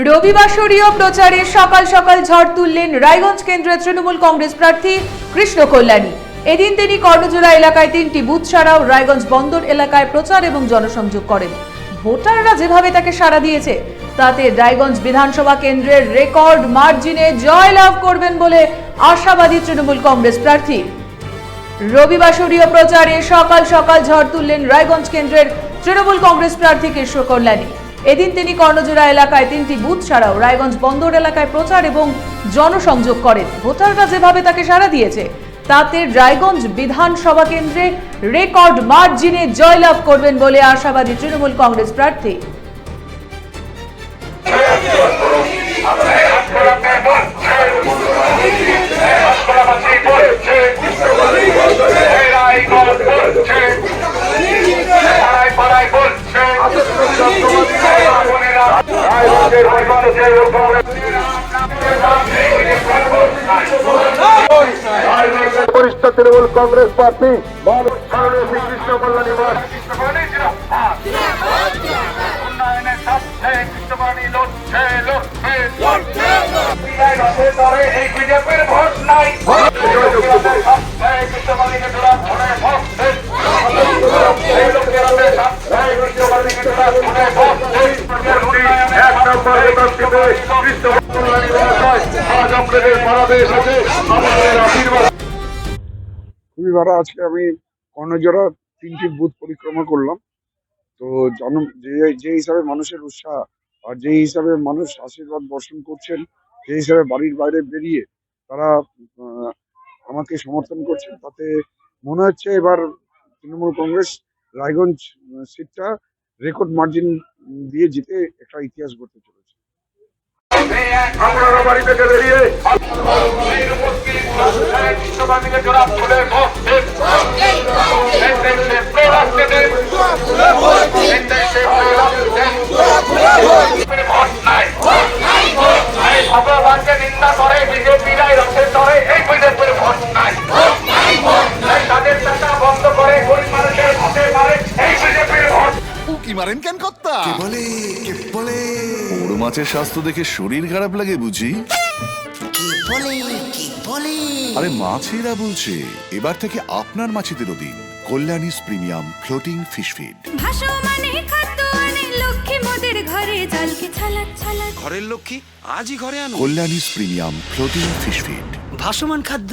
রবিবাসরীয় প্রচারে সকাল সকাল ঝড় তুললেন রায়গঞ্জ কেন্দ্রের তৃণমূল কংগ্রেস প্রার্থী কৃষ্ণ কল্যাণী। এদিন তিনি কর্ণজোড়া এলাকায় 3টি বুথ ছাড়াও রায়গঞ্জ বন্দর এলাকায় প্রচার এবং জনসংযোগ করেন। ভোটাররা যেভাবে তাকে সাড়া দিয়েছে তাতে রায়গঞ্জ বিধানসভা কেন্দ্রের রেকর্ড মার্জিনে জয়লাভ করবেন বলে আশাবাদী তৃণমূল কংগ্রেস প্রার্থী। রবিবাসরীয় প্রচারে সকাল সকাল ঝড় তুললেন রায়গঞ্জ কেন্দ্রের তৃণমূল কংগ্রেস প্রার্থী কৃষ্ণ কল্যাণী। এদিন তিনি কর্ণজোড়া এলাকায় 3টি বুথ ছাড়াও রায়গঞ্জ বন্দর এলাকায় প্রচার এবং জনসংযোগ করেন। ভোটাররা যেভাবে তাকে সাড়া দিয়েছে তাতে রায়গঞ্জ বিধানসভা কেন্দ্রে রেকর্ড মার্জিনে জয়লাভ করবেন বলে আশাবাদী তৃণমূল কংগ্রেস প্রার্থী। वरिष्ठ तृणमूल कांग्रेस पार्टी कृष्ण कल्याणी খুবই ভালো। আজকে আমি কর্ণজোড়া 3টি বুথ পরিক্রমা করলাম। তো যে হিসাবে মানুষের উৎসাহ আর যে হিসাবে মানুষ আশীর্বাদ বর্ষণ করছেন, যে হিসাবে বাড়ির বাইরে বেরিয়ে তারা আমাকে সমর্থন করছেন, তাতে মনে হচ্ছে এবার তৃণমূল কংগ্রেস রায়গঞ্জ সিটটা রেকর্ড মার্জিন দিয়ে জিতে একটা ইতিহাস গড়তে চলেছে। বাড়ি থেকে বেরিয়ে নিন্দা করে বিজেপি তাদের টাকা বন্ধ করে গরিব মানুষের ভোটে মারে এই বিজেপির ভোট। কি মারেন কেন কর্তা? কে বলে বড় মাছের স্বাস্থ্য দেখে শরীর খারাপ লাগে বুঝি? কি বলে আরে মাছেরা বলছে এবার থেকে আপনার মাছেদেরও দিন কল্যাণীস প্রিমিয়াম ফ্লোটিং ফিশ ফিড। ভাসমানে খাদ্য আনে লক্ষ্মী মোদের ঘরে জলকে ছালাক ছালাক। ঘরের লক্ষ্মী আজই ঘরে আনো কল্যাণীস প্রিমিয়াম ফ্লোটিং ফিশ ফিড। ভাসমান খাদ্য।